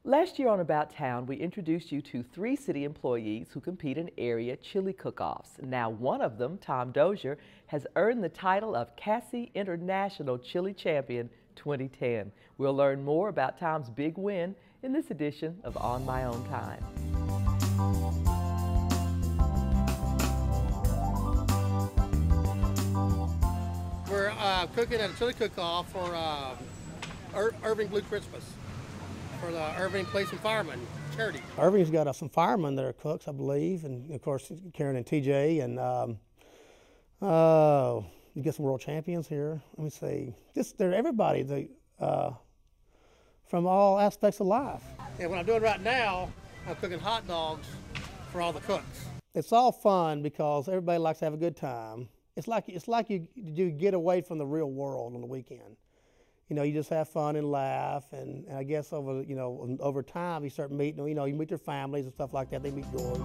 Last year on About Town, we introduced you to 3 city employees who compete in area chili cook-offs. Now one of them, Tom Dozier, has earned the title of CASI International Chili Champion 2010. We'll learn more about Tom's big win in this edition of On My Own Time. We're cooking at a chili cook-off for Irving Blue Christmas for the Irving Police and Firemen charity. Irving's got some firemen that are cooks, I believe, and of course Karen and TJ, and you get some world champions here. Let me see, they're everybody from all aspects of life. And what I'm doing right now, I'm cooking hot dogs for all the cooks. It's all fun because everybody likes to have a good time. It's like you get away from the real world on the weekend. You know, you just have fun and laugh, and I guess over time you start meeting, you meet their families and stuff like that. They meet yours.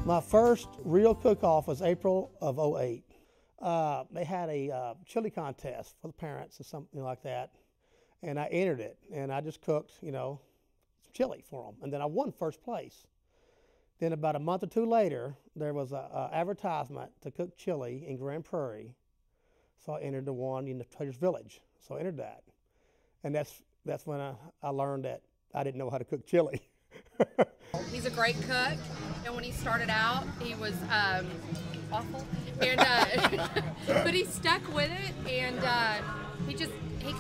My first real cook-off was April of '08. They had a chili contest for the parents or something like that, and I entered it, and I just cooked, some chili for them, and then I won first place. Then about a month or two later, there was an advertisement to cook chili in Grand Prairie. So I entered the one in the Treasures Village. So I entered that. And that's when I learned that I didn't know how to cook chili. He's a great cook. And when he started out, he was awful. And but he stuck with it, and he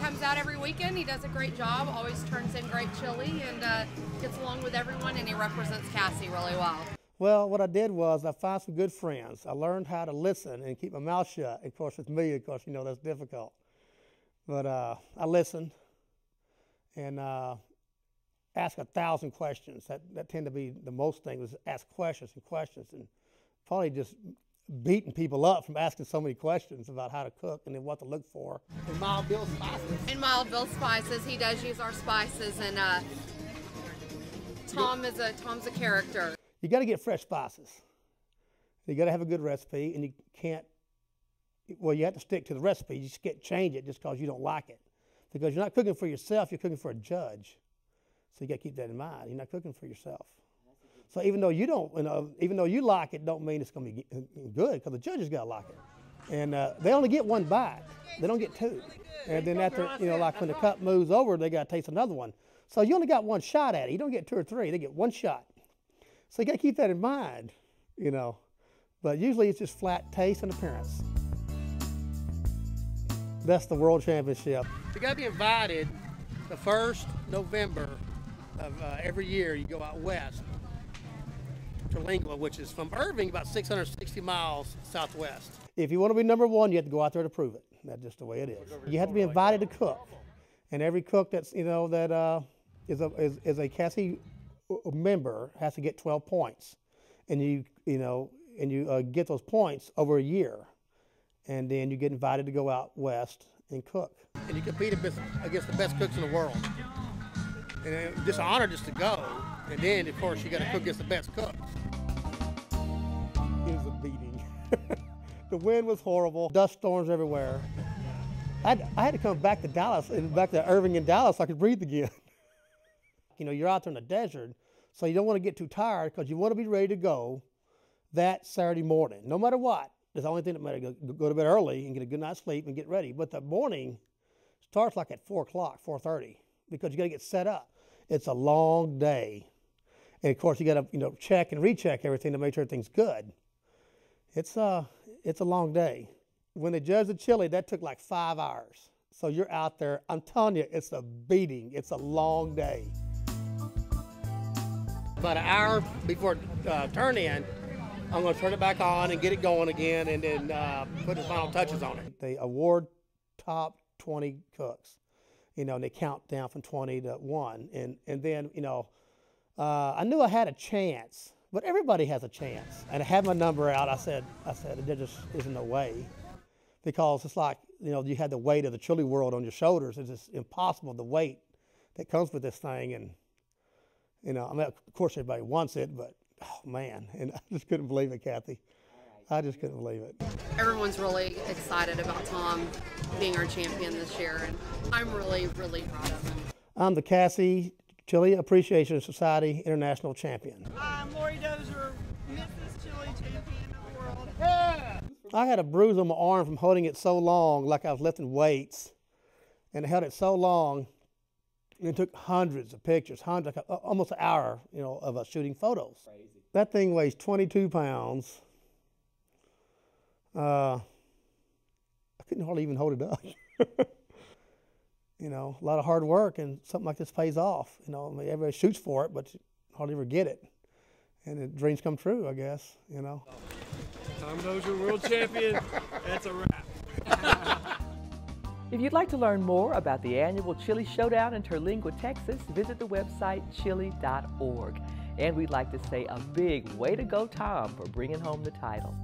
comes out every weekend. He does a great job, always turns in great chili, and gets along with everyone, and he represents CASI really well. Well, what I did was I found some good friends. I learned how to listen and keep my mouth shut. Of course, with me, that's difficult. But I listened and asked 1,000 questions. That tend to be the most thing, was ask questions and probably just beating people up from asking so many questions about how to cook and then what to look for. And Mild Bill spices. And Mild Bill spices, he does use our spices, and Tom's a character. You got to get fresh spices. You got to have a good recipe, and you have to stick to the recipe. You just can't change it just because you don't like it. Because you're not cooking for yourself, you're cooking for a judge. So you got to keep that in mind. You're not cooking for yourself. So even though even though you like it, don't mean it's going to be good, because the judges got to like it. And they only get one bite. They don't get two. And then after, like when the cup moves over, they got to taste another one. So you only got one shot at it. You don't get 2 or 3. They get one shot. So you got to keep that in mind, But usually it's just flat taste and appearance. That's the World Championship. You got to be invited the 1st November of every year. You go out west, Terlingua, which is from Irving about 660 miles southwest. If you want to be number 1, you have to go out there to prove it. That's just the way it is. You have to be invited to cook, and every cook that's that is a CASI member has to get 12 points, and you get those points over a year, and then you get invited to go out west and cook. And you compete against the best cooks in the world, and it's just an honor just to go. And then of course you got to cook against the best cooks. It was a beating. The wind was horrible, dust storms everywhere. I had to come back to Dallas and back to Irving and Dallas so I could breathe again. You're out there in the desert, so you don't want to get too tired because you want to be ready to go that Saturday morning, no matter what. That's the only thing that matters. Go to bed early and get a good night's sleep and get ready. But the morning starts like at 4 o'clock, 4:30, because you got to get set up. It's a long day. And of course you got to check and recheck everything to make sure everything's good. It's a long day. When they judge the chili, that took like 5 hours. So you're out there, I'm telling you, it's a beating. It's a long day. About an hour before turn in, I'm going to turn it back on and get it going again, and then put the final touches on it. They award top 20 cooks, and they count down from 20 to 1. And then, I knew I had a chance, but everybody has a chance. And I had my number out. I said, there just isn't no way. Because it's like, you had the weight of the chili world on your shoulders. It's just impossible, the weight that comes with this thing. And, of course everybody wants it, but, oh man, and I just couldn't believe it, Kathy. I just couldn't believe it. Everyone's really excited about Tom being our champion this year, and I'm really, really proud of him. I'm the CASI Chili Appreciation Society International Champion. I'm Lori Dozier, Mrs. Chili Champion of the world. Yeah! I had a bruise on my arm from holding it so long, like I was lifting weights, and I held it so long, and it took hundreds of pictures, like almost an hour, of us shooting photos. Crazy. That thing weighs 22 pounds. I couldn't hardly even hold it up. A lot of hard work, and something like this pays off. Everybody shoots for it, but you hardly ever get it. And the dreams come true, I guess, Tom Dozier, world champion. That's a wrap. If you'd like to learn more about the annual Chili Showdown in Terlingua, Texas, visit the website chili.org. And we'd like to say a big way to go, Tom, for bringing home the title.